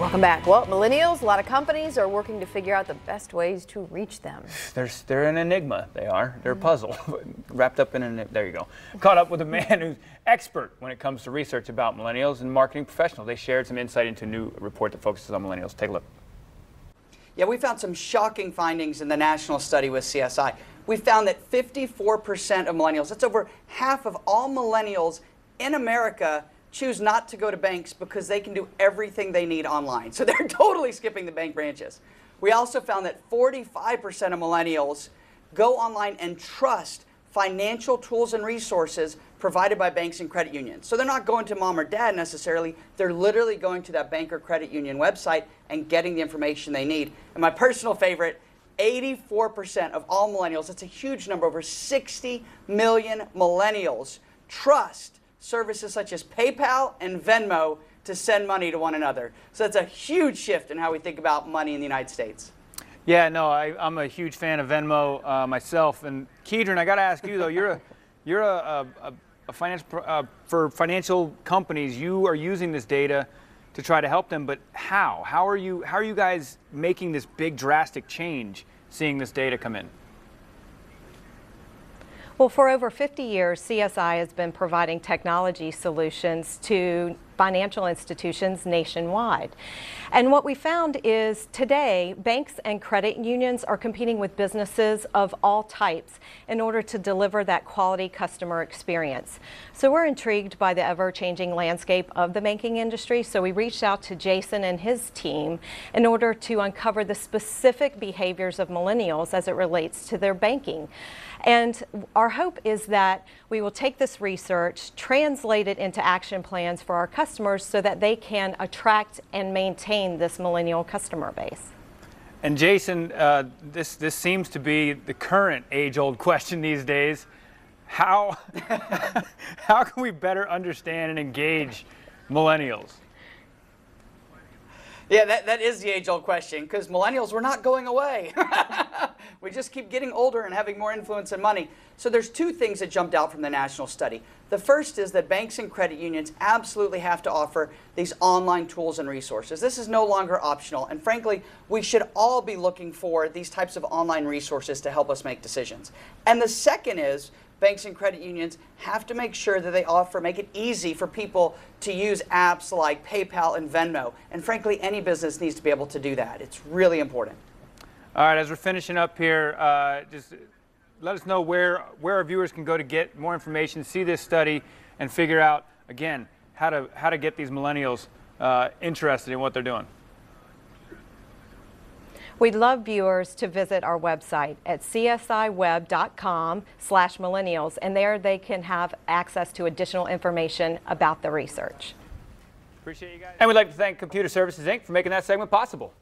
Welcome back. Well, millennials, a lot of companies are working to figure out the best ways to reach them. They're an enigma, they are. They're a puzzle, wrapped up in an, there you go. Caught up with a man who's expert when it comes to research about millennials and marketing professionals. They shared some insight into a new report that focuses on millennials. Take a look. Yeah, we found some shocking findings in the national study with CSI. We found that 54% of millennials, that's over half of all millennials in America, choose not to go to banks because they can do everything they need online. So they're totally skipping the bank branches. We also found that 45% of millennials go online and trust financial tools and resources provided by banks and credit unions. So they're not going to mom or dad necessarily, they're literally going to that bank or credit union website and getting the information they need. And my personal favorite, 84% of all millennials, that's a huge number, over 60 million millennials, trust services such as PayPal and Venmo to send money to one another. So that's a huge shift in how we think about money in the United States. Yeah, no, I'm a huge fan of Venmo myself. And Kedron, I got to ask you though, you're a for financial companies, you are using this data to try to help them. But how? How are you guys making this big drastic change, seeing this data come in? Well, for over 50 years, CSI has been providing technology solutions to financial institutions nationwide. And what we found is today, banks and credit unions are competing with businesses of all types in order to deliver that quality customer experience. So we're intrigued by the ever-changing landscape of the banking industry. So we reached out to Jason and his team in order to uncover the specific behaviors of millennials as it relates to their banking. And our hope is that we will take this research, translate it into action plans for our customers so that they can attract and maintain this millennial customer base. And Jason, this seems to be the current age-old question these days. How can we better understand and engage millennials? Yeah, that is the age-old question, because millennials, we're not going away. We just keep getting older and having more influence and money. So there's two things that jumped out from the national study. The first is that banks and credit unions absolutely have to offer these online tools and resources. This is no longer optional, and frankly, we should all be looking for these types of online resources to help us make decisions. And the second is banks and credit unions have to make sure that they make it easy for people to use apps like PayPal and Venmo. And frankly, any business needs to be able to do that. It's really important. All right, as we're finishing up here, just let us know where our viewers can go to get more information, see this study, and figure out, again, how to get these millennials interested in what they're doing. We'd love viewers to visit our website at csiweb.com/millennials, and there they can have access to additional information about the research. Appreciate you guys. And we'd like to thank Computer Services, Inc. for making that segment possible.